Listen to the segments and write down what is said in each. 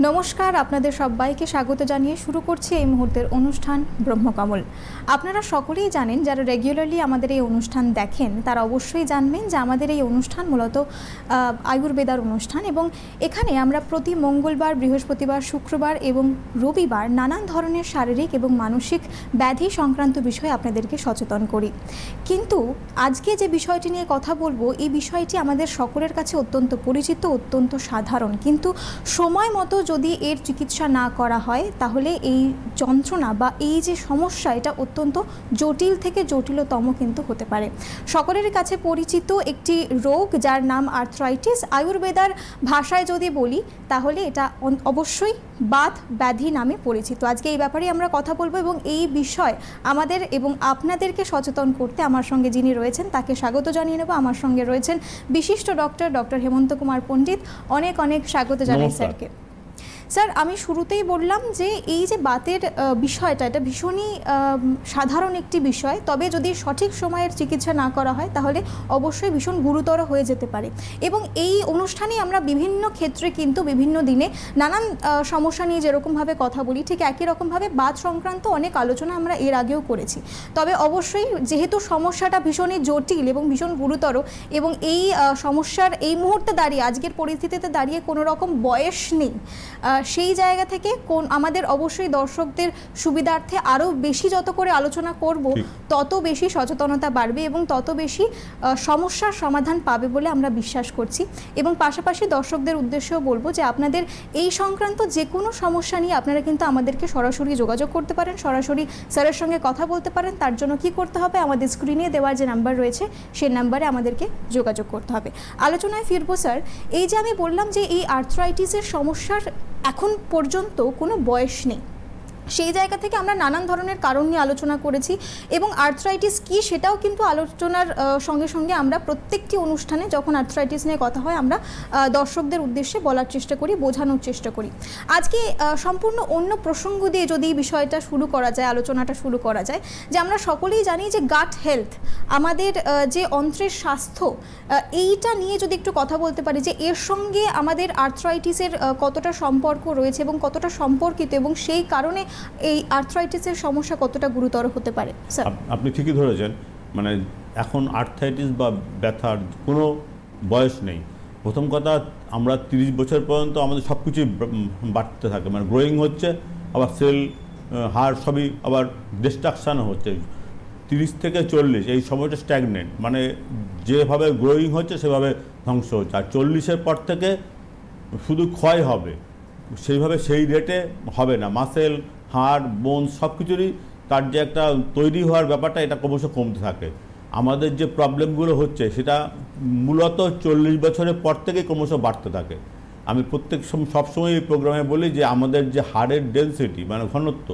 নমস্কার, আপনাদের সবাইকে স্বাগত জানিয়ে শুরু করছি এই মুহূর্তের অনুষ্ঠান ব্রহ্মকমল। আপনারা সকলেই জানেন, যারা রেগুলারলি আমাদের এই অনুষ্ঠান দেখেন তারা অবশ্যই জানবেন যে আমাদের এই অনুষ্ঠান মূলত আয়ুর্বেদার অনুষ্ঠান, এবং এখানে আমরা প্রতি মঙ্গলবার, বৃহস্পতিবার, শুক্রবার এবং রবিবার নানান ধরনের শারীরিক এবং মানসিক ব্যাধি সংক্রান্ত বিষয়ে আপনাদেরকে সচেতন করি। কিন্তু আজকে যে বিষয়টি নিয়ে কথা বলবো, এই বিষয়টি আমাদের সকলের কাছে অত্যন্ত পরিচিত, অত্যন্ত সাধারণ, কিন্তু সময় মতো যদি এর চিকিৎসা না করা হয় তাহলে এই যন্ত্রণা বা এই যে সমস্যা, এটা অত্যন্ত জটিল থেকে জটিলতম কিন্তু হতে পারে। সকলের কাছে পরিচিত একটি রোগ যার নাম আর্থ্রাইটিস। আয়ুর্বেদার ভাষায় যদি বলি তাহলে এটা অবশ্যই বাত ব্যাধি নামে পরিচিত। আজকে এই ব্যাপারে আমরা কথা বলবো এবং এই বিষয় আমাদের এবং আপনাদেরকে সচেতন করতে আমার সঙ্গে যিনি রয়েছেন তাকে স্বাগত জানিয়ে নেব। আমার সঙ্গে রয়েছেন বিশিষ্ট ডক্টর হেমন্ত কুমার পণ্ডিত। অনেক অনেক স্বাগত জানাই স্যারকে। স্যার, আমি শুরুতেই বললাম যে এই যে বাতের বিষয়টা, এটা ভীষণই সাধারণ একটি বিষয়, তবে যদি সঠিক সময়ের চিকিৎসা না করা হয় তাহলে অবশ্যই ভীষণ গুরুতর হয়ে যেতে পারে। এবং এই অনুষ্ঠানে আমরা বিভিন্ন ক্ষেত্রে কিন্তু বিভিন্ন দিনে নানান সমস্যা নিয়ে যেরকমভাবে কথা বলি, ঠিক একই রকমভাবে বাত সংক্রান্ত অনেক আলোচনা আমরা এর আগেও করেছি। তবে অবশ্যই যেহেতু সমস্যাটা ভীষণই জটিল এবং ভীষণ গুরুতর, এবং এই সমস্যার এই মুহূর্তে দাঁড়িয়ে, আজকের পরিস্থিতিতে দাঁড়িয়ে কোনো রকম বয়স নেই, সেই জায়গা থেকে আমাদের অবশ্যই দর্শকদের সুবিধার্থে আরও বেশি যত করে আলোচনা করব তত বেশি সচেতনতা বাড়বে এবং তত বেশি সমস্যার সমাধান পাবে বলে আমরা বিশ্বাস করছি। এবং পাশাপাশি দর্শকদের উদ্দেশ্যেও বলবো যে আপনাদের এই সংক্রান্ত যে কোনো সমস্যা নিয়ে আপনারা কিন্তু আমাদেরকে সরাসরি যোগাযোগ করতে পারেন, সরাসরি স্যারের সঙ্গে কথা বলতে পারেন। তার জন্য কি করতে হবে, আমাদের স্ক্রিনে দেওয়ার যে নাম্বার রয়েছে সেই নাম্বারে আমাদেরকে যোগাযোগ করতে হবে। আলোচনায় ফিরবো স্যার। এই যে আমি বললাম যে এই আর্থ্রাইটিসের সমস্যার এখন পর্যন্ত কোনো বয়স নেই, সেই জায়গা থেকে আমরা নানান ধরনের কারণ নিয়ে আলোচনা করেছি এবং আর্থ্রাইটিস কী সেটাও কিন্তু আলোচনার সঙ্গে সঙ্গে আমরা প্রত্যেকটি অনুষ্ঠানে যখন আর্থ্রাইটিস নিয়ে কথা হয় আমরা দর্শকদের উদ্দেশ্যে বলার চেষ্টা করি, বোঝানোর চেষ্টা করি। আজকে সম্পূর্ণ অন্য প্রসঙ্গ দিয়ে যদি এই বিষয়টা শুরু করা যায়, আলোচনাটা শুরু করা যায়, যে আমরা সকলেই জানি যে গাট হেলথ, আমাদের যে অন্ত্রের স্বাস্থ্য, এইটা নিয়ে যদি একটু কথা বলতে পারি যে এর সঙ্গে আমাদের আর্থ্রাইটিসের কতটা সম্পর্ক রয়েছে এবং কতটা সম্পর্কিত, এবং সেই কারণে এই আর্থ্রাইটিসের সমস্যা কতটা গুরুতর হতে পারে। স্যার, আপনি ঠিকই ধরেছেন, মানে এখন আর্থ্রাইটিস বা ব্যথার কোনো বয়স নেই। প্রথম কথা, আমরা 30 বছর পর্যন্ত আমাদের সব কিছুই বাড়তে থাকে, মানে গ্রোয়িং হচ্ছে, আবার সেল, হাড় সবই আবার ডিস্ট্রাকশানও হচ্ছে। 30 থেকে 40 এই সময়টা স্ট্যাগনেন্ট, মানে যেভাবে গ্রোয়িং হচ্ছে সেভাবে ধ্বংস হচ্ছে। আর 40-এর পর থেকে শুধু ক্ষয় হবে, সেইভাবে সেই রেটে হবে না। মাসেল, হাড়, বোন সব কিছুরই তার যে একটা তৈরি হওয়ার ব্যাপারটা, এটা ক্রমশ কমতে থাকে। আমাদের যে প্রবলেমগুলো হচ্ছে সেটা মূলত 40 বছরের পর থেকে ক্রমশ বাড়তে থাকে। আমি সবসময় এই প্রোগ্রামে বলি যে আমাদের যে হাড়ের ডেন্সিটি মানে ঘনত্ব,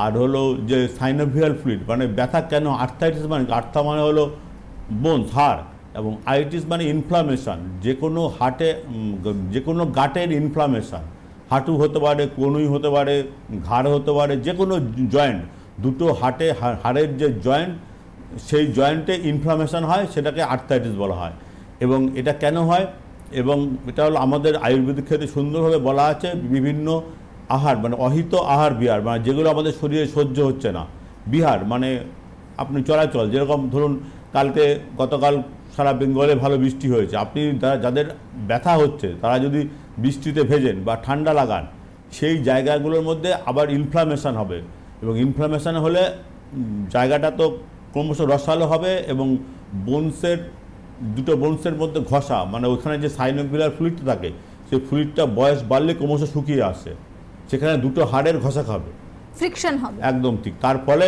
আর হলো যে সাইনোভিয়াল ফ্লুইড, মানে ব্যথা কেন, আর্থ্রাইটিস মানে আর্থা মানে হলো বোন, হাড়, এবং আইটিস মানে ইনফ্লামেশন, যে কোনো যে কোনো গাটের ইনফ্লামেশন, হাঁটু হতে পারে, কনুই হতে পারে, ঘাড় হতে পারে, যে কোনো জয়েন্ট, দুটো হাড়ের যে জয়েন্ট, সেই জয়েন্টে ইনফ্লামেশন হয়, সেটাকে আর্থ্রাইটিস বলা হয়। এবং এটা কেন হয়, এবং এটা হলো আমাদের আয়ুর্বেদিক ক্ষেত্রে সুন্দরভাবে বলা আছে, বিভিন্ন আহার মানে অহিত আহার বিহার, মানে যেগুলো আমাদের শরীরে সহ্য হচ্ছে না। বিহার মানে আপনি চলাচল, যেরকম ধরুন গতকাল সারা বেঙ্গলে ভালো বৃষ্টি হয়েছে, আপনি যাদের ব্যথা হচ্ছে তারা যদি বৃষ্টিতে ভেজেন বা ঠান্ডা লাগান, সেই জায়গাগুলোর মধ্যে আবার ইনফ্লামেশন হবে, এবং ইনফ্লামেশন হলে জায়গাটা তো ক্রমশ রসালো হবে, এবং দুটো বোনসের মধ্যে ঘষা, মানে ওইখানে যে সাইনোভিয়াল ফ্লুইডটা থাকে সেই ফ্লুইডটা বয়স বাড়লে ক্রমশ শুকিয়ে আসে, সেখানে দুটো হাড়ের ঘষা খাবে, ফ্রিকশন হবে, একদম ঠিক। তার ফলে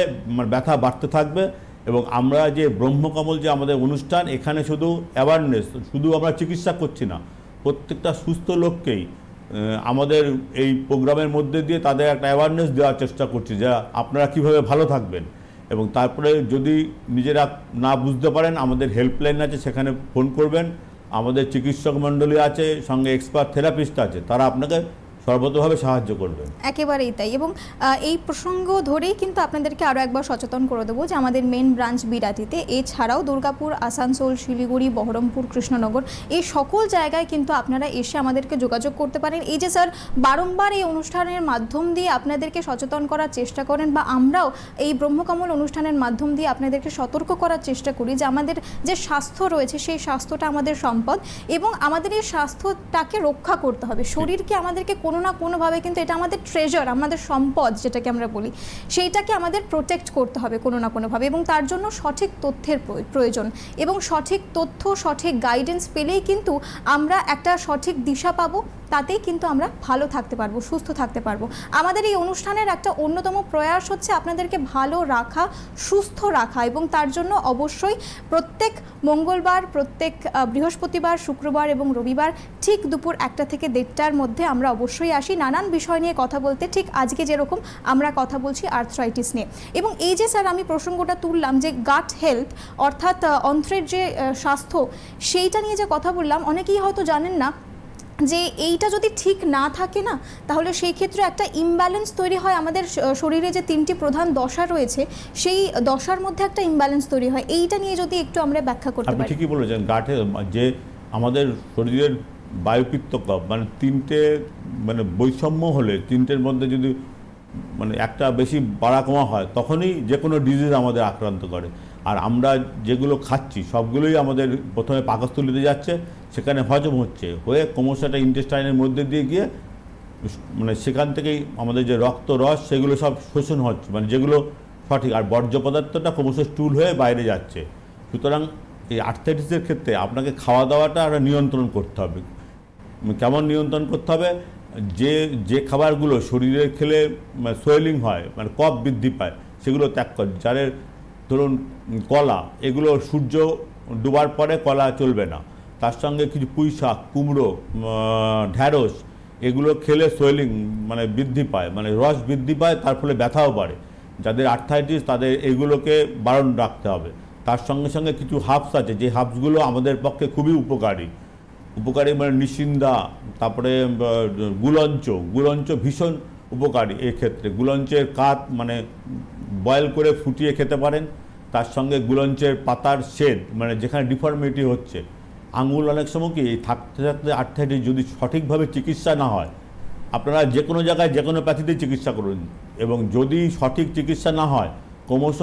ব্যথা বাড়তে থাকবে। এবং আমরা যে ব্রহ্মকমল যে আমাদের অনুষ্ঠান, এখানে শুধু অ্যাওয়ারনেস, শুধু আমরা চিকিৎসা করছি না, প্রত্যেকটা সুস্থ লোককেই আমাদের এই প্রোগ্রামের মধ্যে দিয়ে তাদের একটা অ্যাওয়ারনেস দেওয়ার চেষ্টা করছি যে আপনারা কীভাবে ভালো থাকবেন। এবং তারপরে যদি নিজেরা না বুঝতে পারেন, আমাদের হেল্পলাইন আছে, সেখানে ফোন করবেন। আমাদের চিকিৎসক মণ্ডলী আছে, সঙ্গে এক্সপার্ট থেরাপিস্ট আছে, তারা আপনাকে সর্বতভাবে সাহায্য করবেন। একেবারেই তাই। এবং এই প্রসঙ্গ ধরেই কিন্তু আপনাদেরকে আরও একবার সচেতন করে দেবো যে আমাদের মেন ব্রাঞ্চ বিরাটিতে, এছাড়াও দুর্গাপুর, আসানসোল, শিলিগুড়ি, বহরমপুর, কৃষ্ণনগর, এই সকল জায়গায় কিন্তু আপনারা এসে আমাদেরকে যোগাযোগ করতে পারেন। এই যে স্যার বারংবার এই অনুষ্ঠানের মাধ্যম দিয়ে আপনাদেরকে সচেতন করার চেষ্টা করেন, বা আমরাও এই ব্রহ্মকমল অনুষ্ঠানের মাধ্যম দিয়ে আপনাদেরকে সতর্ক করার চেষ্টা করি যে আমাদের যে স্বাস্থ্য রয়েছে সেই স্বাস্থ্যটা আমাদের সম্পদ, এবং আমাদের এই স্বাস্থ্যটাকে রক্ষা করতে হবে। শরীরকে আমাদেরকে কোনো না কোনোভাবে, কিন্তু এটা আমাদের ট্রেজার, আমাদের সম্পদ যেটাকে আমরা বলি, সেইটাকে আমাদের প্রোটেক্ট করতে হবে কোনো না কোনোভাবে, এবং তার জন্য সঠিক তথ্যের প্রয়োজন। এবং সঠিক তথ্য, সঠিক গাইডেন্স পেলেই কিন্তু আমরা একটা সঠিক দিশা পাবো, তাতেই কিন্তু আমরা ভালো থাকতে পারবো, সুস্থ থাকতে পারবো। আমাদের এই অনুষ্ঠানের একটা অন্যতম প্রয়াস হচ্ছে আপনাদেরকে ভালো রাখা, সুস্থ রাখা, এবং তার জন্য অবশ্যই প্রত্যেক মঙ্গলবার, প্রত্যেক বৃহস্পতিবার, শুক্রবার এবং রবিবার ঠিক দুপুর 1টা থেকে 1:30টার মধ্যে আমরা অবশ্যই আসি নানান বিষয় নিয়ে কথা বলতে। ঠিক আজকে যেরকম আমরা কথা বলছি আর্থ্রাইটিস নিয়ে। এবং এই যে স্যার আমি প্রসঙ্গটা তুললাম যে গাট হেলথ, অর্থাৎ অন্ত্রের যে স্বাস্থ্য, সেইটা নিয়ে যে কথা বললাম, অনেকেই হয়তো জানেন না যে এইটা যদি ঠিক না থাকে না, তাহলে সেই ক্ষেত্রে একটা ইমব্যালেন্স তৈরি হয়। আমাদের শরীরে যে 3টি প্রধান দশা রয়েছে, সেই দশার মধ্যে একটা ইমব্যালেন্স তৈরি হয়। এইটা নিয়ে যদি একটু আমরা ব্যাখ্যা করতে পারি। আপনি ঠিকই বলেছেন, গাঁটে যে আমাদের শরীরের বায়ুপিত্ত কফ, মানে 3টে মানে বৈষম্য হলে, 3টের মধ্যে যদি মানে একটা বেশি বাড়া কমা হয়, তখনই যে কোনো ডিজিজ আমাদের আক্রান্ত করে। আর আমরা যেগুলো খাচ্ছি সবগুলোই আমাদের প্রথমে পাকস্থলীতে যাচ্ছে, সেখানে হজম হচ্ছে, হয়ে ক্রমশ একটা ইন্টেস্টাইনের মধ্যে দিয়ে গিয়ে মানে সেখান থেকেই আমাদের যে রক্ত, রস, সেগুলো সব শোষণ হচ্ছে, মানে যেগুলো সঠিক, আর বর্জ্য পদার্থটা ক্রমশ স্টুল হয়ে বাইরে যাচ্ছে। সুতরাং এই আর্থ্রাইটিসের ক্ষেত্রে আপনাকে খাওয়া দাওয়াটা একটা নিয়ন্ত্রণ করতে হবে। কেমন নিয়ন্ত্রণ করতে হবে? যে খাবারগুলো শরীরে খেলে সোয়েলিং হয়, মানে কফ বৃদ্ধি পায়, সেগুলো ত্যাগ করে। যাদের ধরুন কলা, এগুলো সূর্য ডুবার পরে কলা চলবে না। তার সঙ্গে কিছু পুঁই শাক, কুমড়ো, ঢ্যাঁড়স, এগুলো খেলে সোয়েলিং মানে বৃদ্ধি পায়, মানে রস বৃদ্ধি পায়, তার ফলে ব্যথাও বাড়ে। যাদের আর্থ্রাইটিস তাদের এগুলোকে বারণ রাখতে হবে। তার সঙ্গে সঙ্গে কিছু হার্বস আছে, যে হার্বসগুলো আমাদের পক্ষে খুবই উপকারী মানে নিশিন্দা, তারপরে গুলঞ্চ ভীষণ উপকারী এক্ষেত্রে। গুলঞ্চের কাত মানে বয়েল করে ফুটিয়ে খেতে পারেন। তার সঙ্গে গুলঞ্চের পাতার শেড, মানে যেখানে ডিফর্মিটি হচ্ছে, আঙুল অনেক সময় কি থাকতে থাকতে আর্থ্রাইটিস যদি সঠিকভাবে চিকিৎসা না হয়, আপনারা যে কোনো জায়গায় যে কোনো প্যাথিতে চিকিৎসা করুন, এবং যদি সঠিক চিকিৎসা না হয়, ক্রমশ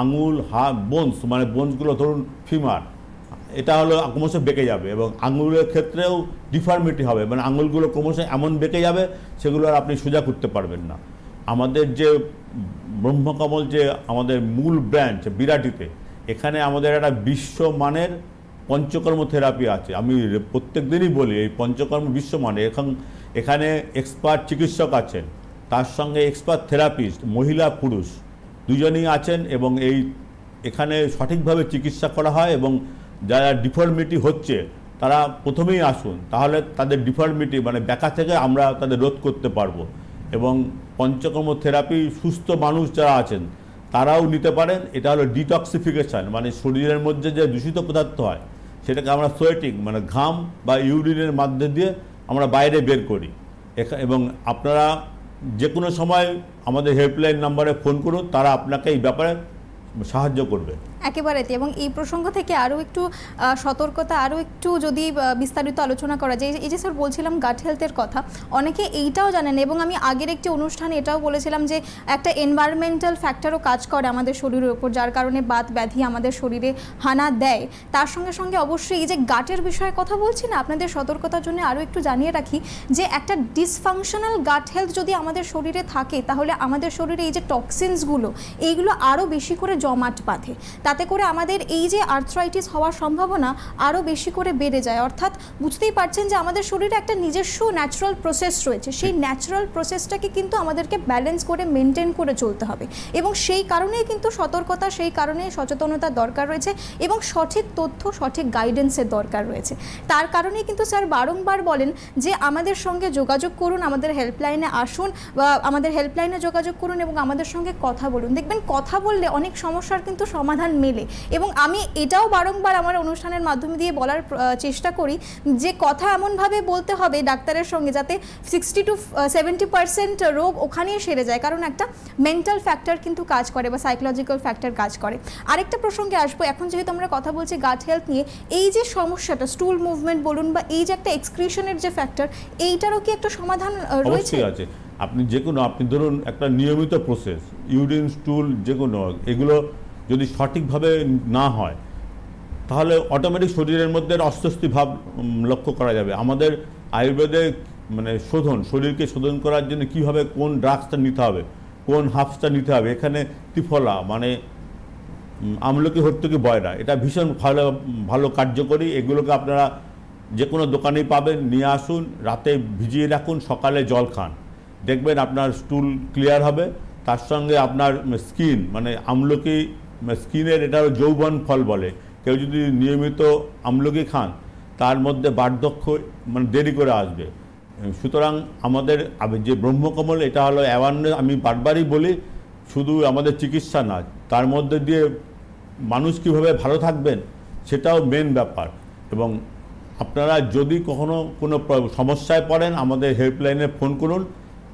আঙুল, হাত, বোনস, মানে বোনসগুলো ধরুন ফিমার, এটা হলো ক্রমশ বেঁকে যাবে, এবং আঙুলের ক্ষেত্রেও ডিফর্মিটি হবে, মানে আঙুলগুলো ক্রমশ এমন বেঁকে যাবে, সেগুলো আর আপনি সোজা করতে পারবেন না। আমাদের যে ব্রহ্মকমল, যে আমাদের মূল ব্রাঞ্চ বিরাটিতে, এখানে আমাদের একটা বিশ্বমানের পঞ্চকর্ম থেরাপি আছে। আমি প্রত্যেক দিনই বলি এই পঞ্চকর্ম বিশ্বমানের। এখানে এক্সপার্ট চিকিৎসক আছেন, তার সঙ্গে এক্সপার্ট থেরাপিস্ট, মহিলা পুরুষ দুজনেই আছেন, এবং এখানে সঠিকভাবে চিকিৎসা করা হয়। এবং যারা ডিফর্মিটি হচ্ছে তারা প্রথমেই আসুন, তাহলে তাদের ডিফর্মিটি মানে ব্যাকা থেকে আমরা তাদের রোধ করতে পারবো। এবং পঞ্চকর্ম থেরাপি সুস্থ মানুষ যারা আছেন তারাও নিতে পারেন। এটা হলো ডিটক্সিফিকেশান, মানে শরীরের মধ্যে যে দূষিত পদার্থ হয় সেটাকে আমরা সোয়েটিং, মানে ঘাম বা ইউরিনের মাধ্যমে দিয়ে আমরা বাইরে বের করি। এবং আপনারা যে কোনো সময় আমাদের হেল্পলাইন নাম্বারে ফোন করুন, তারা আপনাকে এই ব্যাপারে সাহায্য করবে একেবারে। এবং এই প্রসঙ্গ থেকে আরও একটু সতর্কতা, আরও একটু যদি বিস্তারিত আলোচনা করা যায়, এই যে স্যার বলছিলাম গাট হেলথের কথা, অনেকে এইটাও জানেন, এবং আমি আগের একটি অনুষ্ঠানে এটাও বলেছিলাম যে একটা এনভায়রনমেন্টাল ফ্যাক্টরও কাজ করে আমাদের শরীরের উপর, যার কারণে বাত ব্যাধি আমাদের শরীরে হানা দেয়। তার সঙ্গে সঙ্গে অবশ্যই এই যে গাটের বিষয়ে কথা বলছি না, আপনাদের সতর্কতার জন্য আরও একটু জানিয়ে রাখি যে একটা ডিসফাংশনাল গাট হেলথ যদি আমাদের শরীরে থাকে, তাহলে আমাদের শরীরে এই যে টক্সিনসগুলো, এইগুলো আরও বেশি করে জমাট বাঁধে। তাতে করে আমাদের এই যে আর্থ্রাইটিস হওয়ার সম্ভাবনা আরও বেশি করে বেড়ে যায়। অর্থাৎ বুঝতেই পারছেন যে আমাদের শরীরে একটা নিজস্ব ন্যাচারাল প্রসেস রয়েছে, সেই ন্যাচারাল প্রসেসটাকে কিন্তু আমাদেরকে ব্যালেন্স করে মেনটেন করে চলতে হবে। এবং সেই কারণেই কিন্তু সতর্কতা, সেই কারণেই সচেতনতার দরকার রয়েছে, এবং সঠিক তথ্য, সঠিক গাইডেন্সের দরকার রয়েছে। তার কারণেই কিন্তু স্যার বারংবার বলেন যে আমাদের সঙ্গে যোগাযোগ করুন, আমাদের হেল্পলাইনে আসুন, বা আমাদের হেল্পলাইনে যোগাযোগ করুন এবং আমাদের সঙ্গে কথা বলুন। দেখবেন কথা বললে অনেক সমস্যার কিন্তু সমাধান মেলে। এবং আমি এটাও বারংবার আমার অনুষ্ঠানের মাধ্যমে দিয়ে বলার চেষ্টা করি যে কথা এমনভাবে বলতে হবে ডাক্তারের সঙ্গে যাতে 60 to 70% রোগ ওখানেই সেরে যায়, কারণ একটা মেন্টাল ফ্যাক্টর কিন্তু কাজ করে বা সাইকোলজিক্যাল ফ্যাক্টর কাজ করে। আরেকটা প্রসঙ্গে আসবো, এখন যেহেতু আমরা কথা বলছি গাট হেলথ নিয়ে, এই যে সমস্যাটা স্টুল মুভমেন্ট বলুন বা এই যে একটা এক্সক্রিশনের যে ফ্যাক্টর, এইটারও কি একটা সমাধান রয়েছে? অবশ্যই আছে। আপনি যে কোনো, আপনি ধরুন একটা নিয়মিত প্রসেস, ইউরিন, স্টুল, যে কোনো এগুলো যদি সঠিকভাবে না হয় তাহলে অটোমেটিক শরীরের মধ্যে অস্বস্তি ভাব লক্ষ্য করা যাবে। আমাদের আয়ুর্বেদে মানে শোধন, শরীরকে শোধন করার জন্য কীভাবে কোন ড্রাগসটা নিতে হবে, কোন হার্বসটা নিতে হবে, এখানে ত্রিফলা মানে আমলকি, হর্তুকি, বয়রা, এটা ভীষণ ভালো ভালো কার্যকরী। এগুলোকে আপনারা যে কোনো দোকানেই পাবেন, নিয়ে আসুন, রাতে ভিজিয়ে রাখুন, সকালে জল খান, দেখবেন আপনার স্টুল ক্লিয়ার হবে। তার সঙ্গে আপনার স্কিন মানে আমলকি, স্কিনের এটা যৌবন ফল বলে, কেউ যদি নিয়মিত আমলকি খান তার মধ্যে বার্ধক্য মানে দেরি করে আসবে। সুতরাং আমাদের যে ব্রহ্মকমল, এটা হলো অ্যাওয়ারনেস। আমি বারবারই বলি, শুধু আমাদের চিকিৎসা না, তার মধ্যে দিয়ে মানুষ কীভাবে ভালো থাকবেন সেটাও মেন ব্যাপার। এবং আপনারা যদি কখনো কোনো সমস্যায় পড়েন আমাদের হেল্পলাইনে ফোন করুন,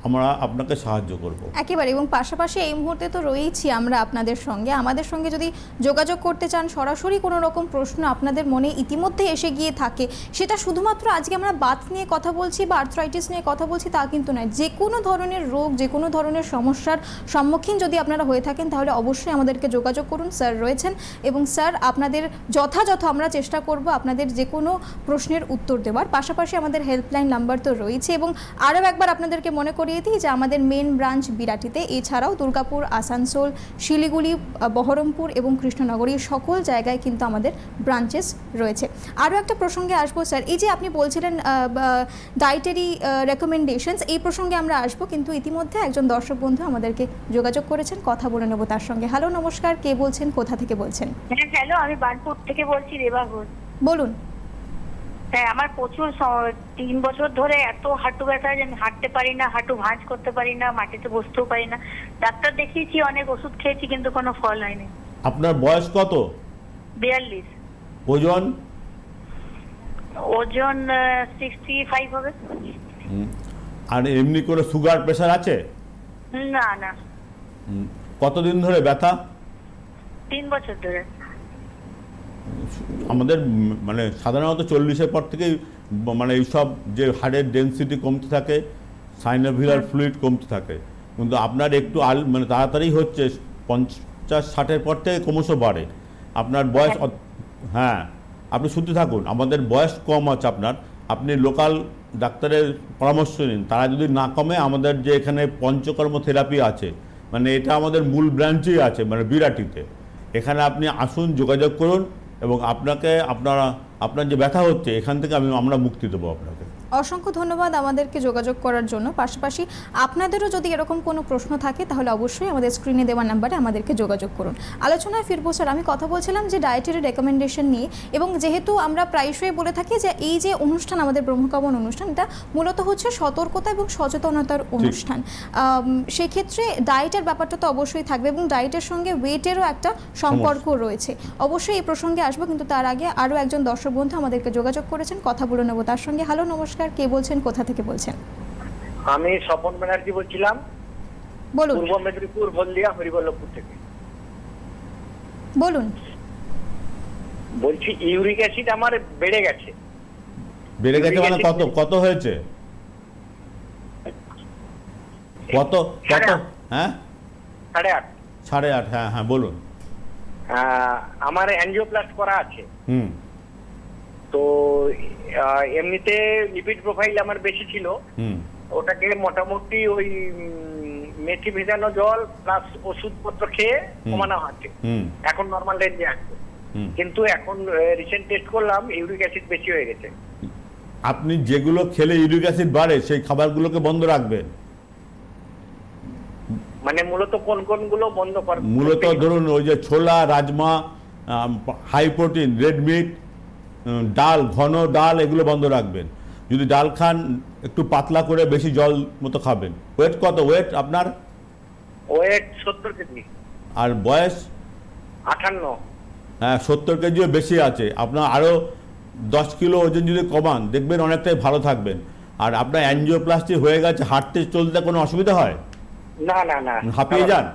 আমরা আপনাকে সাহায্য করব একেবারে। এবং পাশাপাশি এই মুহূর্তে তো রয়েছি আমরা আপনাদের সঙ্গে, আমাদের সঙ্গে যদি যোগাযোগ করতে চান, সরাসরি কোনো রকম প্রশ্ন আপনাদের মনে ইতিমধ্যে এসে গিয়ে থাকে, সেটা শুধুমাত্র আজকে আমরা বাত নিয়ে কথা বলছি বা আর্থ্রাইটিস নিয়ে কথা বলছি তা কিন্তু নয়। যে কোনো ধরনের রোগ, যে কোনো ধরনের সমস্যার সম্মুখীন যদি আপনারা হয়ে থাকেন তাহলে অবশ্যই আমাদেরকে যোগাযোগ করুন। স্যার রয়েছেন এবং স্যার আপনাদের যথাযথ আমরা চেষ্টা করব আপনাদের যে কোনো প্রশ্নের উত্তর দেওয়ার। পাশাপাশি আমাদের হেল্পলাইন নাম্বার তো রয়েছে। এবং আরও একবার আপনাদেরকে মনে করি যে আমাদের মেন ব্রাঞ্চ বিরাটিতে, এছাড়াও দুর্গাপুর, আসানসোল, শিলিগুড়ি, বহরমপুর এবং কৃষ্ণনগরী সকল জায়গায় কিন্তু আমাদের ব্রাঞ্চেস রয়েছে। আরও একটা প্রসঙ্গে আসবো স্যার, এই যে আপনি বলছিলেন ডায়েটারি রেকমেন্ডেশনস, এই প্রসঙ্গে আমরা আসবো, কিন্তু ইতিমধ্যে একজন দর্শক বন্ধু আমাদেরকে যোগাযোগ করেছেন, কথা বলে নেব তার সঙ্গে। হ্যালো, নমস্কার, কে বলছেন, কোথা থেকে বলছেন? হ্যাঁ হ্যালো, আমি বার্নপুর থেকে বলছি, রেবা ঘোষ। বলুন। হ্যাঁ, আমার প্রচুর 3 বছর ধরে এত হাঁটু ব্যথা যে আমি হাঁটতে পারি না, হাঁটু ভাঁজ করতে পারি না, মাটিতে বসতেও পারি না। ডাক্তার দেখিয়েছি, অনেক ওষুধ খেয়েছি, কিন্তু কোনো ফল হয়নি। আপনার বয়স কত? 42। ওজন? ওজন 65 হবে। আর এমনি করে সুগার, প্রেশার আছে? না না। কতদিন ধরে ব্যথা? 3 বছর ধরে। আমাদের মানে সাধারণত 40-এর পর থেকেই মানে এইসব যে হাড়ের ডেন্সিটি কমতে থাকে, সাইনোভিয়াল ফ্লুইড কমতে থাকে, কিন্তু আপনার একটু মানে তাড়াতাড়ি হচ্ছে, 50-60-এর পর থেকে ক্রমশ বাড়ে। আপনার বয়স, হ্যাঁ আপনি শুনতে থাকুন, আমাদের বয়স কম আছে আপনার, আপনি লোকাল ডাক্তারের পরামর্শ নিন, তারা যদি না কমে আমাদের যে এখানে পঞ্চকর্ম থেরাপি আছে, মানে এটা আমাদের মূল ব্রাঞ্চেই আছে, মানে বিরাটিতে। এখানে আপনি আসুন, যোগাযোগ করুন এবং আপনার যে ব্যথা হচ্ছে এখান থেকে আমরা মুক্তি দেবো আপনাকে। অসংখ্য ধন্যবাদ আমাদেরকে যোগাযোগ করার জন্য। পাশাপাশি আপনাদেরও যদি এরকম কোনো প্রশ্ন থাকে তাহলে অবশ্যই আমাদের স্ক্রিনে দেওয়া নাম্বারে আমাদেরকে যোগাযোগ করুন। আলোচনায় ফিরবো স্যার, আমি কথা বলছিলাম যে ডায়েটারি রেকমেন্ডেশন নিয়ে, এবং যেহেতু আমরা প্রায়শই বলে থাকি যে এই যে অনুষ্ঠান, আমাদের ব্রহ্মকমল অনুষ্ঠান, এটা মূলত হচ্ছে সতর্কতা এবং সচেতনতার অনুষ্ঠান। সেক্ষেত্রে ডায়েটের ব্যাপারটা তো অবশ্যই থাকবে এবং ডায়েটের সঙ্গে ওয়েটেরও একটা সম্পর্ক রয়েছে। অবশ্যই এই প্রসঙ্গে আসবো, কিন্তু তার আগে আরও একজন দর্শক বন্ধু আমাদেরকে যোগাযোগ করেছেন, কথা বলে নেবো তার সঙ্গে। হ্যালো, নমস্কার, কে বলছেন, কোথা থেকে বলছেন? আমি স্বপন ব্যানার্জি বলছিলাম, বলুন। পূর্ব মেদিনীপুর, হলদিয়া, হরিবল্লভপুর থেকে বলুন। বলছি ইউরিক অ্যাসিড আমার বেড়ে গেছে। বেড়ে গেছে মানে কত হয়েছে? কত? হ্যাঁ, 8.5। 8.5, হ্যাঁ হ্যাঁ বলুন। আমার অ্যানজিওপ্লাস্ট করা আছে। তো এমনিতে লিপিড প্রোফাইল আমার বেশি ছিল, ওটাকে মোটামুটি ওই মেথি ভেজানো জল প্লাস ওষুধপত্র খেয়ে কমানো হচ্ছে, এখন নর্মাল রেঞ্জে আছে। কিন্তু এখন রিসেন্ট টেস্ট করলাম, ইউরিক অ্যাসিড বেশি হয়ে গেছে। আপনি যেগুলো খেলে ইউরিক অ্যাসিড বাড়ে সেই খাবারগুলোকে বন্ধ রাখবেন। মানে মূলত কোনগুলো বন্ধ করবেন? মূলত ধরুন ওই যে ছোলা, rajma, high protein, red meat, ডাল, ঘন ডাল, এগুলো বন্ধ রাখবেন। যদি ডাল খান একটু পাতলা করে বেশি জল মতো খাবেন। ওয়েট কত? ওয়েট আপনার? Wait 70 KG. আর বয়স? 58। হ্যাঁ 70 কেজিও বেশি আছে, আপনার আরও 10 কিলো ওজন যদি কমান দেখবেন অনেকটাই ভালো থাকবেন। আর আপনার অ্যাঞ্জিওপ্লাস্টি হয়ে গেছে, হাঁটতে চলতে কোনো অসুবিধা হয়? না না না। হাঁপিয়ে যান?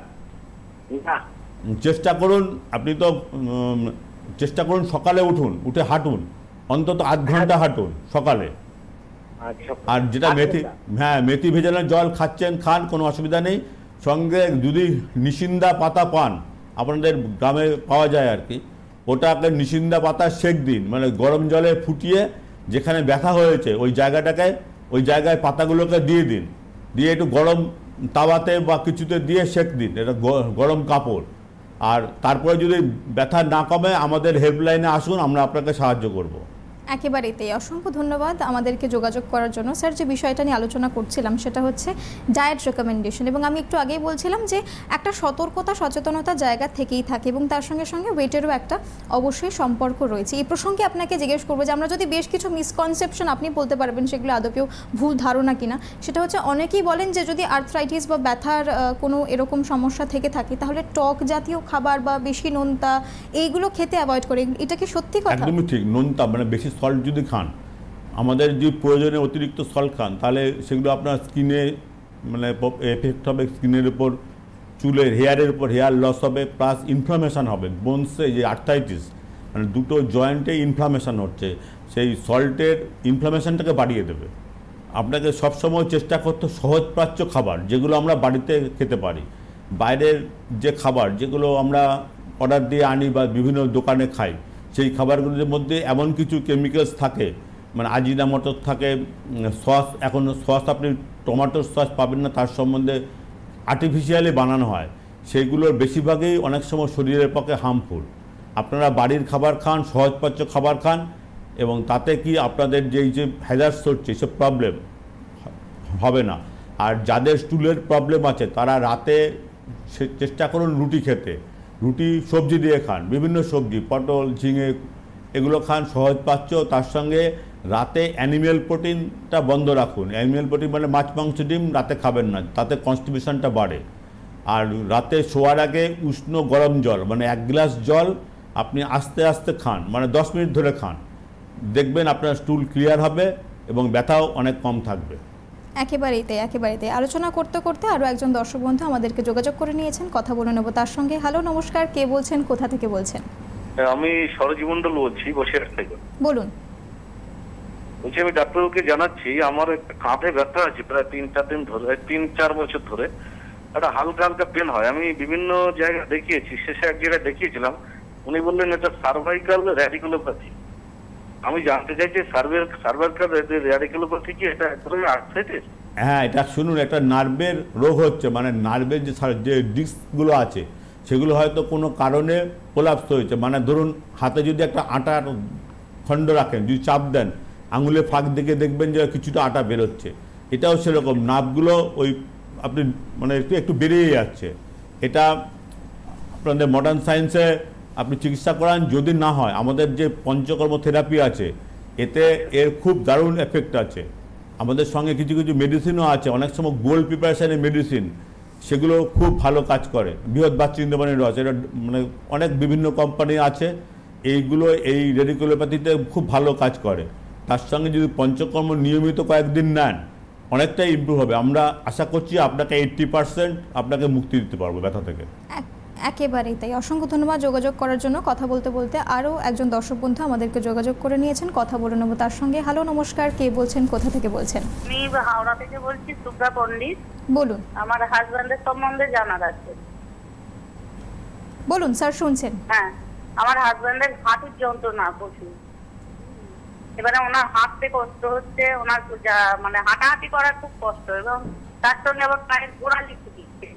না। চেষ্টা করুন, আপনি তো চেষ্টা করুন সকালে উঠুন, উঠে হাঁটুন, অন্তত আধ ঘন্টা হাঁটুন সকালে। আর যেটা মেথি ভেজানো জল খাচ্ছেন খান, কোনো অসুবিধা নেই। সঙ্গে যদি নিশিন্দা পাতা পান, আপনাদের গ্রামে পাওয়া যায় আর কি, ওটাকে নিশিন্দা পাতা সেক দিন, মানে গরম জলে ফুটিয়ে যেখানে ব্যথা হয়েছে ওই জায়গায় পাতাগুলোকে দিয়ে দিন, দিয়ে একটু গরম তাওয়াতে বা কিছুতে দিয়ে সেক দিন, এটা গরম কাপড়। আর তারপরে যদি ব্যথা না কমে আমাদের হেল্পলাইনে আসুন, আমরা আপনাকে সাহায্য করব। একেবারেই তাই, অসংখ্য ধন্যবাদ আমাদেরকে যোগাযোগ করার জন্য। স্যার, যে বিষয়টা নিয়ে আলোচনা করছিলাম সেটা হচ্ছে ডায়েট রেকমেন্ডেশন, এবং আমি একটু আগেই বলছিলাম যে একটা সতর্কতা সচেতনতা জায়গা থেকেই থাকে এবং তার সঙ্গে সঙ্গে ওয়েটেরও একটা অবশ্যই সম্পর্ক রয়েছে। এই প্রসঙ্গে আপনাকে জিজ্ঞেস করবো যে আমরা যদি বেশ কিছু মিসকনসেপশন, আপনি বলতে পারবেন সেগুলো আদপেও ভুল ধারণা কিনা, সেটা হচ্ছে অনেকেই বলেন যে যদি আর্থ্রাইটিস বা ব্যথার কোনো এরকম সমস্যা থেকে থাকে তাহলে টক জাতীয় খাবার বা বেশি নোনতা এইগুলো খেতে অ্যাভয়েড করে, এটা কি সত্যি কথা? একদমই ঠিক। নোনতা মানে বেশি সল্ট যদি খান, আমাদের যে প্রয়োজনে অতিরিক্ত সল্ট খান, তাহলে সেগুলো আপনার স্কিনে মানে এফেক্ট হবে, স্কিনের উপর, চুলের হেয়ারের উপর হেয়ার লস হবে, প্লাস ইনফ্লামেশন হবে বোনসে। যে আর্থ্রাইটিস মানে দুটো জয়েন্টে ইনফ্লামেশন হচ্ছে, সেই সল্টের ইনফ্লামেশনটাকে বাড়িয়ে দেবে। আপনাকে সবসময় চেষ্টা করতে সহজপাচ্য খাবার যেগুলো আমরা বাড়িতে খেতে পারি। বাইরের যে খাবার যেগুলো আমরা অর্ডার দিয়ে আনি বা বিভিন্ন দোকানে খাই, সেই খাবারগুলোর মধ্যে এমন কিছু কেমিক্যালস থাকে, মানে আজিনামোটো থাকে, সস, এখন সস আপনি টমেটোর সস পাবেন না, তার সম্বন্ধে আর্টিফিশিয়ালি বানানো হয়, সেইগুলোর বেশিরভাগই অনেক সময় শরীরের পক্ষে হার্মফুল। আপনারা বাড়ির খাবার খান, সহজপাচ্য খাবার খান, এবং তাতে কি আপনাদের যে হ্যাজার্ডস হচ্ছে এসব প্রবলেম হবে না। আর যাদের স্টুলের প্রবলেম আছে তারা রাতে চেষ্টা করুন রুটি খেতে, রুটি সবজি দিয়ে খান, বিভিন্ন সবজি, পটল, ঝিঙে, এগুলো খান, সহজপাচ্য। তার সঙ্গে রাতে অ্যানিমেল প্রোটিনটা বন্ধ রাখুন। অ্যানিমেল প্রোটিন মানে মাছ, মাংস, ডিম রাতে খাবেন না, তাতে কনস্টিপেশনটা বাড়ে। আর রাতে শোয়ার আগে উষ্ণ গরম জল, মানে 1 গ্লাস জল আপনি আস্তে আস্তে খান, মানে 10 মিনিট ধরে খান, দেখবেন আপনার স্টুল ক্লিয়ার হবে এবং ব্যথাও অনেক কম থাকবে। একেবারেই তাই, একেবারেই তাই। আলোচনা করতে করতে আরও একজন দর্শক বন্ধু আমাদেরকে যোগাযোগ করে নিয়েছেন, কথা বলে নেব তার সঙ্গে। হ্যালো, নমস্কার, কে বলছেন, কোথা থেকে বলছেন? আমি সরোজ মন্ডল বলছি, বসিরহাট থেকে। বলুন। বলছি আমি ডাক্তারকে জানাচ্ছি আমার একটা কাঁধে ব্যথা আছে প্রায় 3-4 দিন ধরে, 3-4 বছর ধরে একটা হালকা হালকা পেন হয়। আমি বিভিন্ন জায়গায় দেখিয়েছি, শেষে এক জায়গায় দেখিয়েছিলাম, উনি বললেন এটা সার্ভাইকাল র্যাডিকুলোপ্যাথি। আমি জানতে চাইছি সার্ভাইকাল র্যাডিকুলোপ্যাথি কি এটা এক ধরনের আর্থ্রাইটিস? হ্যাঁ, এটা শুনুন, একটা নার্ভের রোগ হচ্ছে, মানে নার্ভের যে ডিস্কগুলো আছে সেগুলো হয়তো কোনো কারণে কোলাপস হয়েছে। মানে ধরুন হাতে যদি একটা আটার খণ্ড রাখেন, যদি চাপ দেন আঙুলে ফাঁক দিকে দেখবেন যে কিছুটা আটা বেরোচ্ছে, এটাও সেরকম নার্ভগুলো ওই আপনি মানে একটু বেরিয়ে যাচ্ছে। এটা আপনাদের মডার্ন সায়েন্সে আপনি চিকিৎসা করান, যদি না হয় আমাদের যে পঞ্চকর্ম থেরাপি আছে এতে এর খুব দারুণ এফেক্ট আছে। আমাদের সঙ্গে কিছু কিছু মেডিসিনও আছে, অনেক সময় গোল্ড প্রিপারেশনের মেডিসিন, সেগুলো খুব ভালো কাজ করে। বৃহৎ বাচ্চিন্দ্রবাণীর রস, এটা মানে অনেক বিভিন্ন কোম্পানি আছে, এইগুলো এই রেডিকুলোপ্যাথিতে খুব ভালো কাজ করে। তার সঙ্গে যদি পঞ্চকর্ম নিয়মিত কয়েকদিন নেন অনেকটাই ইমপ্রুভ হবে। আমরা আশা করছি আপনাকে 80% আপনাকে মুক্তি দিতে পারবো ব্যথা থেকে। একেবারেই তাই, অসংখ্য ধন্যবাদ যোগাযোগ করার জন্য। কথা বলতে বলতে আরও একজন দর্শক বন্ধু আমাদেরকে যোগাযোগ করে নিয়েছেন, কথা বলে নেব তার সঙ্গে। হ্যালো, নমস্কার, কে বলছেন, কোথা থেকে বলছেন? আমি হাওড়া থেকে বলছি, সুব্রা পণ্ডিত। বলুন। আমার হাজবেন্ডের সম্বন্ধে জানার আছে। বলুন স্যার, শুনছেন। হ্যাঁ, আমার হাজবেন্ডের হাঁটুর যন্ত্রণা প্রচুর। এবারে ওনার হাঁটতে কষ্ট হচ্ছে, ওনার মানে হাঁটাহাঁটি করার খুব কষ্ট, এবং তার সঙ্গে আবার পায়ের গোড়ালি ফুটিচ্ছে।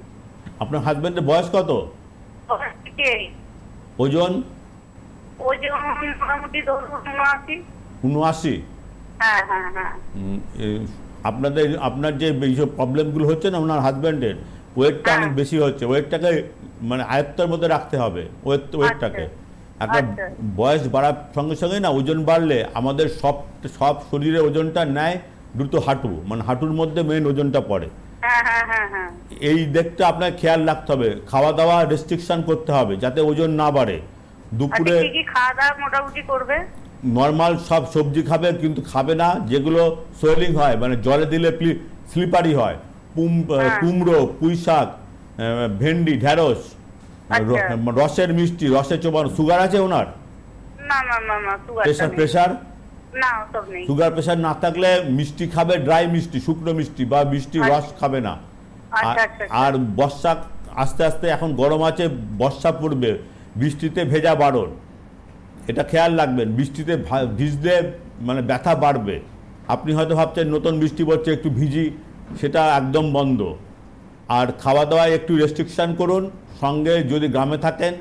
আপনার হাজবেন্ডের বয়স কত? ওজন? ওজন মোটামুটি 79। হ্যাঁ হ্যাঁ হ্যাঁ। আপনার যে এইসব প্রবলেমগুলো হচ্ছে না ওনার হাজবেন্ডের, ওয়েটটা অনেক বেশি হচ্ছে, ওয়েটটাকে মানে আয়ত্তের মধ্যে রাখতে হবে, ওয়েটটাকে। একটা বয়স বাড়ার সঙ্গে সঙ্গে না ওজন বাড়লে আমাদের সব শরীরের ওজনটা নেয় দ্রুত হাঁটু, মানে হাঁটুর মধ্যে মেন ওজনটা পড়ে। এই দিকটা আপনার খেয়াল রাখতে হবে, খাওয়া দাওয়া রেস্ট্রিকশন করতে হবে যাতে ওজন না বাড়ে। দুপুরে কি কি খাওয়া দাওয়া মোটামুটি করবে? নর্মাল সব সবজি খাবে, কিন্তু খাবে না যেগুলো সোয়েলিং হয়, মানে জলে দিলে স্লিপারি হয়, কুমড়ো, পুঁই শাক, ভেন্ডি, ঢেঁড়স, রসের মিষ্টি, রসে চোবানো। সুগার আছে ওনার? না না না না, প্রেসার না, সব নেই। সুগার প্রেসার না থাকলে মিষ্টি খাবে, ড্রাই মিষ্টি, শুকনো মিষ্টি বা মিষ্টি রস খাবে না। আর বর্ষা আস্তে আস্তে, এখন গরম আছে, বর্ষা পড়বে, বৃষ্টিতে ভেজা বারণ, এটা খেয়াল রাখবেন। বৃষ্টিতে ভিজলে মানে ব্যথা বাড়বে। আপনি হয়তো ভাবছেন নতুন বৃষ্টি পড়ছে একটু ভিজি, সেটা একদম বন্ধ। আর খাওয়া দাওয়ায় একটু রেস্ট্রিকশান করুন। সঙ্গে যদি গ্রামে থাকেন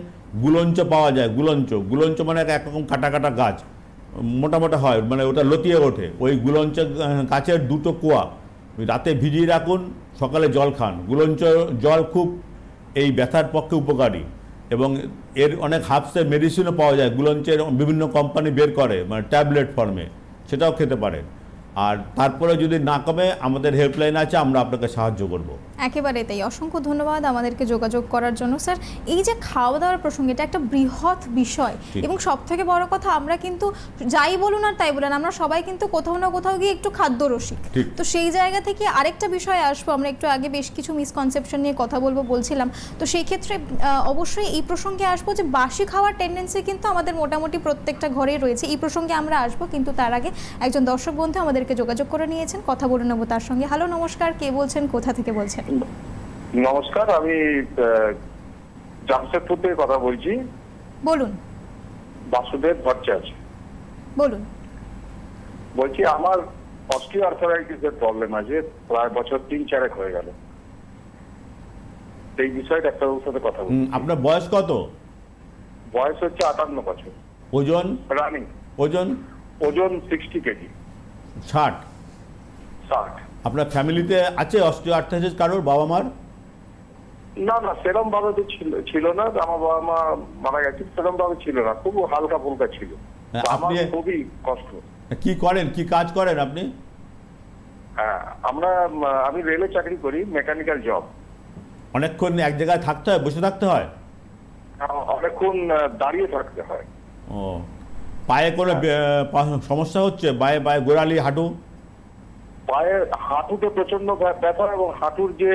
গুলঞ্চ পাওয়া যায়, গুলঞ্চ মানে একরকম কাটা কাটা গাছ, মোটা মোটা হয়, মানে ওটা লতিয়ে ওঠে। ওই গুলঞ্চ গাছের 2টো কোয়া রাতে ভিজিয়ে রাখুন, সকালে জল খান। গুলঞ্চ জল খুব এই ব্যথার পক্ষে উপকারী, এবং এর অনেক হার্বসের মেডিসিনও পাওয়া যায়। গুলঞ্চের বিভিন্ন কোম্পানি বের করে, মানে ট্যাবলেট ফর্মে, সেটাও খেতে পারেন। আর তারপরে যদি না কমে আমাদের হেল্পলাইন আছে, আমরা আপনাকে সাহায্য করব। একেবারে তাই। অসংখ্য ধন্যবাদ আমাদেরকে যোগাযোগ করার জন্য। স্যার, এই যে খাওয়া দাওয়ার প্রসঙ্গ, এটা একটা বৃহৎ বিষয়, এবং সবথেকে বড় কথা, আমরা কিন্তু যাই বলুন আর তাই বলেন, আমরা সবাই কিন্তু কোথাও না কোথাও গিয়ে একটু খাদ্য রসিক। তো সেই জায়গা থেকে আরেকটা বিষয়ে আসবো। আমরা একটু আগে বেশ কিছু মিসকনসেপশন নিয়ে কথা বলছিলাম, তো সেই ক্ষেত্রে অবশ্যই এই প্রসঙ্গে আসবো যে বাসি খাওয়ার টেন্ডেন্সি কিন্তু আমাদের মোটামুটি প্রত্যেকটা ঘরেই রয়েছে। এই প্রসঙ্গে আমরা আসবো, কিন্তু তার আগে একজন দর্শক বন্ধু আমাদেরকে যোগাযোগ করে নিয়েছেন, কথা বলে নেবো তার সঙ্গে। হ্যালো, নমস্কার, কে বলছেন, কোথা থেকে বলছেন? নমস্কার, আমি জামশেদপুর থেকে কথা বলছি। বলুন। বাসুদেব ভট্টাচার্য বলুন। বলছি, আমার অস্টিওআর্থারাইটিসের প্রবলেম আছে, প্রায় বছর 3-4 হয়ে গেল। এই বিষয়ে ডাক্তারবাবুর সাথে কথা বলছি। আপনার বয়স কত? বয়স হচ্ছে 58 বছর। ওজন? রানিং। ওজন 60 কেজি। 60? আপনার ফ্যামিলিতে আছে অস্টিওআর্থ্রাইটিস কারোর, বাবা মার? না না, সেরকম ভাবে তো ছিল না। আমার বাবা মা মারা গেছে, সেরকম ভাবে ছিল না, খুব হালকা ফুলকা ছিল। আপনি খুবই কষ্ট। কি করেন, কি কাজ করেন আপনি? হ্যাঁ, আমি রেলে চাকরি করি, মেকানিক্যাল জব। অনেকক্ষণ এক জায়গায় থাকতে হয়, বসে থাকতে হয়? অনেকক্ষণ দাঁড়িয়ে থাকতে হয়। ও, পায়ে কোনো সমস্যা হচ্ছে? পায়ে গোড়ালি, হাঁটু? পায়ের হাঁটুতে প্রচন্ড ব্যথা, এবং হাঁটুর যে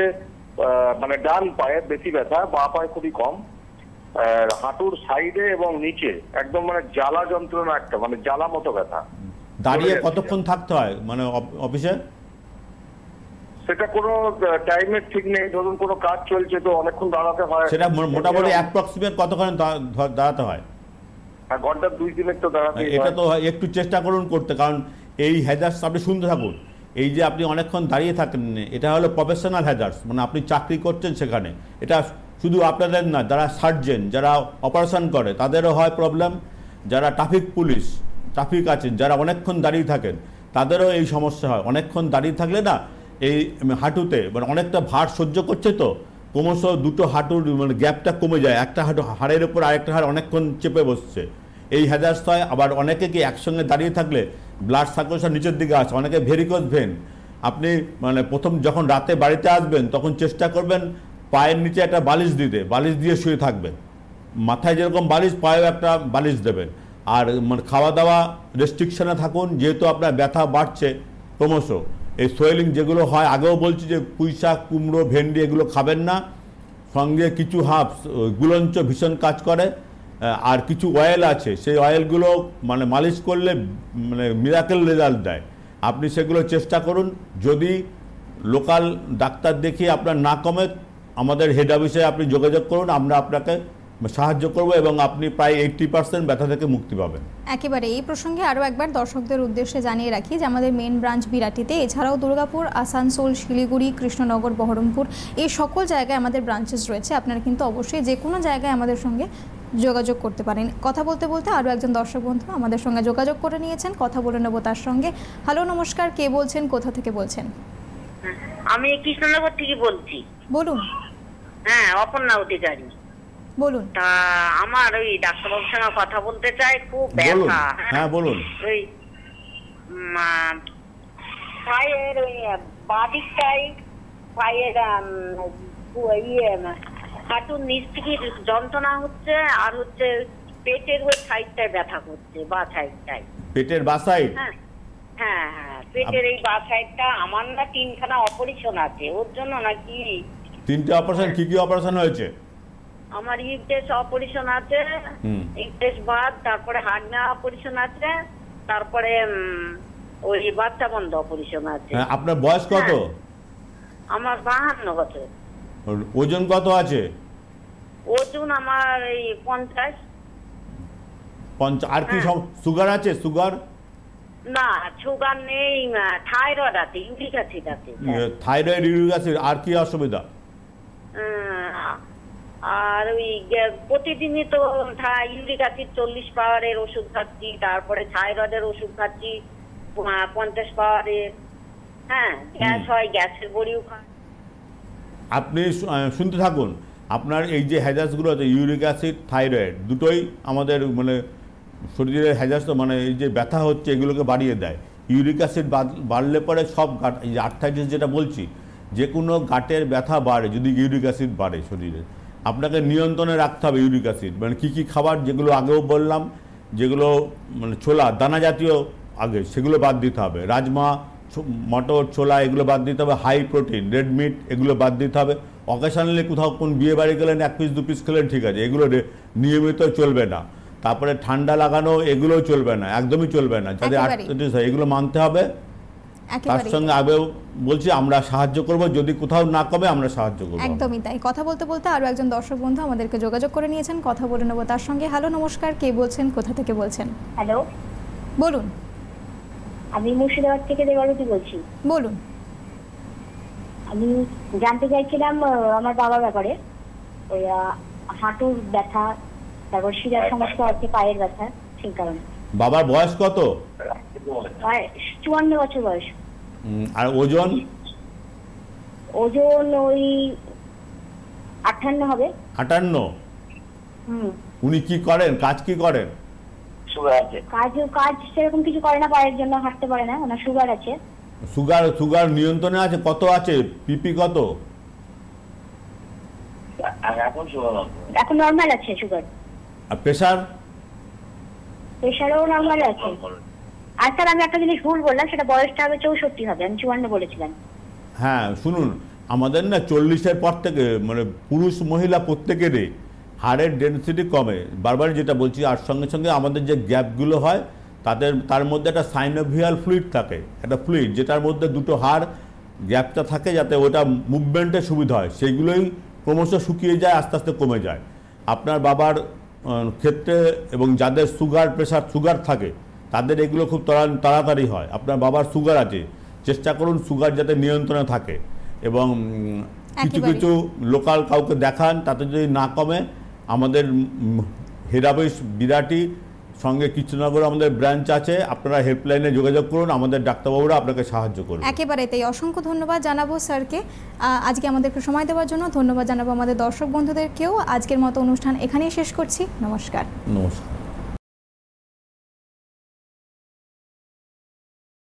মানে ডান পায়ে বেশি ব্যথা, বাঁ পায়ে খুবই কম। হাঁটুর সাইডে এবং নিচে একদম মানে জ্বালা যন্ত্রণা, একটা মানে জ্বালা মতো ব্যথা। দাঁড়িয়ে কতক্ষণ থাকতে হয় মানে অফিসে? সেটা কোনো টাইমের ঠিক নেই। ধরুন কোনো কাজ চলছে তো অনেকক্ষণ দাঁড়াতে হয়। সেটা মোটামুটি অ্যাপ্রক্সিমেট কতক্ষণ দাঁড়াতে হয়? ঘন্টা 2-3 তো দাঁড়াতে। এটা তো একটু চেষ্টা করুন করতে, কারণ এই হ্যাজার্স আপনি শুনতে থাকুন। এই যে আপনি অনেকক্ষণ দাঁড়িয়ে থাকেন, এটা হলো প্রফেশনাল হ্যাজার্স, মানে আপনি চাকরি করছেন সেখানে। এটা শুধু আপনাদের না, যারা সার্জেন, যারা অপারেশন করে তাদেরও হয় প্রবলেম। যারা ট্রাফিক আছেন, যারা অনেকক্ষণ দাঁড়িয়ে থাকেন, তাদেরও এই সমস্যা হয়। অনেকক্ষণ দাঁড়িয়ে থাকলে না এই হাঁটুতে মানে অনেকটা ভার সহ্য করছে, তো ক্রমশ 2টো হাঁটুর মানে গ্যাপটা কমে যায়, একটা হাড়ের উপর আরেকটা হাড় অনেকক্ষণ চেপে বসছে, এই হ্যাজার্স হয়। আবার অনেকে কি একসঙ্গে দাঁড়িয়ে থাকলে ব্লাড সার্কুলেশন নিচের দিকে আসে, অনেকে ভেরিকোজ ভেন। আপনি মানে প্রথম যখন রাতে বাড়িতে আসবেন তখন চেষ্টা করবেন পায়ের নিচে একটা বালিশ দিতে, বালিশ দিয়ে শুয়ে থাকবেন। মাথায় যেরকম বালিশ, পায়েও একটা বালিশ দেবেন। আর মানে খাওয়া দাওয়া রেস্ট্রিকশানে থাকুন, যেহেতু আপনার ব্যথা বাড়ছে ক্রমশ। এই সোয়েলিং যেগুলো হয়, আগেও বলছি যে পুঁই শাক, কুমড়ো, ভেন্ডি এগুলো খাবেন না। সঙ্গে কিছু হার্বস, গুলঞ্চ ভীষণ কাজ করে। আর কিছু অয়েল আছে, সেই অয়েলগুলো মানে মালিশ করলে মানে মিরাকেল রেজাল্ট দেয়। আপনি সেগুলো চেষ্টা করুন। যদি লোকাল ডাক্তার দেখিয়ে আপনার না কমে, আমাদের হেড অফিসে আপনি যোগাযোগ করুন, আমরা আপনাকে সাহায্য করব, এবং আপনি প্রায় 80% ব্যথা থেকে মুক্তি পাবেন। একেবারে। এই প্রসঙ্গে আরও একবার দর্শকদের উদ্দেশ্যে জানিয়ে রাখি যে আমাদের মেন ব্রাঞ্চ বিরাটিতে, এছাড়াও দুর্গাপুর, আসানসোল, শিলিগুড়ি, কৃষ্ণনগর, বহরমপুর, এই সকল জায়গায় আমাদের ব্রাঞ্চেস রয়েছে। আপনারা কিন্তু অবশ্যই যে কোনো জায়গায় আমাদের সঙ্গে যোগাযোগ করতে পারেন। কথা বলতে বলতে আরও একজন দর্শক বন্ধু আমাদের সঙ্গে যোগাযোগ করে নিয়েছেন, কথা বলে নেব তার সঙ্গে। হ্যালো, নমস্কার, কে বলছেন, কোথা থেকে বলছেন? আমি কৃষ্ণনগর থেকে বলছি। বলুন। হ্যাঁ, অপর্ণা অধিকারী। বলুন। তা আমার ওই ডাক্তারবাবুর সঙ্গে কথা বলতে চাই, খুব ব্যথা। হ্যাঁ বলুন। ওই পায়ের ওই বাদিকটাই, পায়ের হাঁটুর নিচ থেকে যন্ত্রণা হচ্ছে, আর হচ্ছে পেটের ওই সাইডটায় ব্যথা করছে, বা সাইডটায়। পেটের বা সাইড? হ্যাঁ হ্যাঁ হ্যাঁ, পেটের এই বা সাইডটা। আমার না 3খানা অপারেশন আছে ওর জন্য নাকি। 3টে অপারেশন? কি কি অপারেশন হয়েছে? আমার ইউটেস অপারেশন আছে, ইউটেস বাদ, তারপরে হার্নিয়া অপারেশন আছে, তারপরে ওই বাচ্চা বন্ধ অপারেশন আছে। আপনার বয়স কত? আমার 52 বছর। ওজন কত আছে? ওজন আমার এই 50। আর কি সুগার আছে? সুগার না, সুগার নেই, থাইরয়েড আছে, ইউরিক অ্যাসিড আছে। Thyroid, uric acid. আর কি অসুবিধা? আর ওই প্রতিদিনই তো ইউরিক অ্যাসিড 40 পাওয়ারের ওষুধ খাচ্ছি, তারপরে থাইরয়েডের ওষুধ খাচ্ছি 50 পাওয়ারের। হ্যাঁ, গ্যাস হয়, গ্যাসের বড়িও খায়। আপনি শুনতে থাকুন। আপনার এই যে হ্যাজার্সগুলো আছে, ইউরিক অ্যাসিড, থাইরয়েড, দুটোই আমাদের মানে শরীরের হ্যাজার্স, মানে এই যে ব্যথা হচ্ছে এগুলোকে বাড়িয়ে দেয়। ইউরিক অ্যাসিড বাড়লে পরে সব গাট, এই যে আর্থ্রাইটিস যেটা বলছি, যে কোনো গাটের ব্যথা বাড়ে যদি ইউরিক অ্যাসিড বাড়ে শরীরে। আপনাকে নিয়ন্ত্রণে রাখতে হবে ইউরিক অ্যাসিড। মানে কী কী খাবার, যেগুলো আগেও বললাম, যেগুলো মানে ছোলা দানা জাতীয় আগে, সেগুলো বাদ দিতে হবে। রাজমা, মটর, ছোলা এগুলো বাদ দিতে হবে। হাই প্রোটিন, রেড মিট এগুলো বাদ দিতে হবে। অকেশনালি কোথাও কোন বিয়ে বাড়ি গেলেন 1 পিস 2 পিস খেলেন, ঠিক আছে, এগুলো নিয়মিত চলবে না। তারপরে ঠান্ডা লাগানো এগুলোও চলবে না, একদমই চলবে না। যাদের আর্থ্রাইটিস হয় এগুলো মানতে হবে। তার সঙ্গে আগেও বলছি আমরা সাহায্য করব, যদি কোথাও না কমে আমরা সাহায্য করব। একদমই তাই। কথা বলতে বলতে আরও একজন দর্শক বন্ধু আমাদেরকে যোগাযোগ করে নিয়েছেন, কথা বলে নেব তার সঙ্গে। হ্যালো, নমস্কার, কে বলছেন, কোথা থেকে বলছেন? হ্যালো, বলুন। আমি মুর্শিদাবাদ থেকে দেবারতী বলছি। বলুন। আমি জানতে চাইছিলাম আমার বাবার ব্যাপারে। ওই হাঁটুর ব্যথা, তারপর শিরার সমস্যা আছে, পায়ের ব্যথা, সেই কারণে। বাবার বয়স কত? 54 বছর বয়স। আর ওজন? ওজন ওই 58 হবে। 58? উনি কি করেন, কাজ কি করেন? কাজ সেরকম কিছু করে না, পায়ের জন্য হাঁটতে পারে না, ওনার সুগার আছে। সুগার নিয়ন্ত্রণে আছে? কত আছে? পিপি কত? এখন নরমাল আছে সুগার। আর প্রেসার? প্রেসারও নরমাল আছে। আর স্যার, আমি একটা জিনিস ভুল বললাম, সেটা বয়সটা হবে 64 হবে, আমি 54 বলেছিলাম। হ্যাঁ, শুনুন, আমাদের না 40-এর পর থেকে মানে পুরুষ মহিলা প্রত্যেকেরই হাড়ের ডেন্সিটি কমে, বারবার যেটা বলছি। আর সঙ্গে সঙ্গে আমাদের যে গ্যাপগুলো হয় তার মধ্যে একটা সাইনোভিয়াল ফ্লুইড থাকে, একটা ফ্লুইড যেটার মধ্যে দুটো হাড় গ্যাপটা থাকে, যাতে ওটা মুভমেন্টের সুবিধা হয়, সেইগুলোই ক্রমশ শুকিয়ে যায়, আস্তে আস্তে কমে যায়। আপনার বাবার ক্ষেত্রে এবং যাদের সুগার থাকে তাদের এগুলো খুব তাড়াতাড়ি হয়। আপনার বাবার সুগার আছে, চেষ্টা করুন সুগার যাতে নিয়ন্ত্রণে থাকে, এবং কিছু কিছু লোকাল কাউকে দেখান, তাতে যদি না কমে আমাদের হেরাবেশ বিরাটি সঙ্গে কৃষ্ণনগর আমাদের ব্রাঞ্চ আছে, আপনারা হেল্পলাইনে যোগাযোগ করুন, আমাদের ডাক্তারবাবুরা আপনাকে সাহায্য করবেন। একেবারে তাই। অসংখ্য ধন্যবাদ জানাবো স্যারকে আজকে আমাদেরকে সময় দেওয়ার জন্য। ধন্যবাদ জানাবো আমাদের দর্শক বন্ধুদেরকেও। আজকের মতো অনুষ্ঠান এখানেই শেষ করছি। নমস্কার। নমস্কার।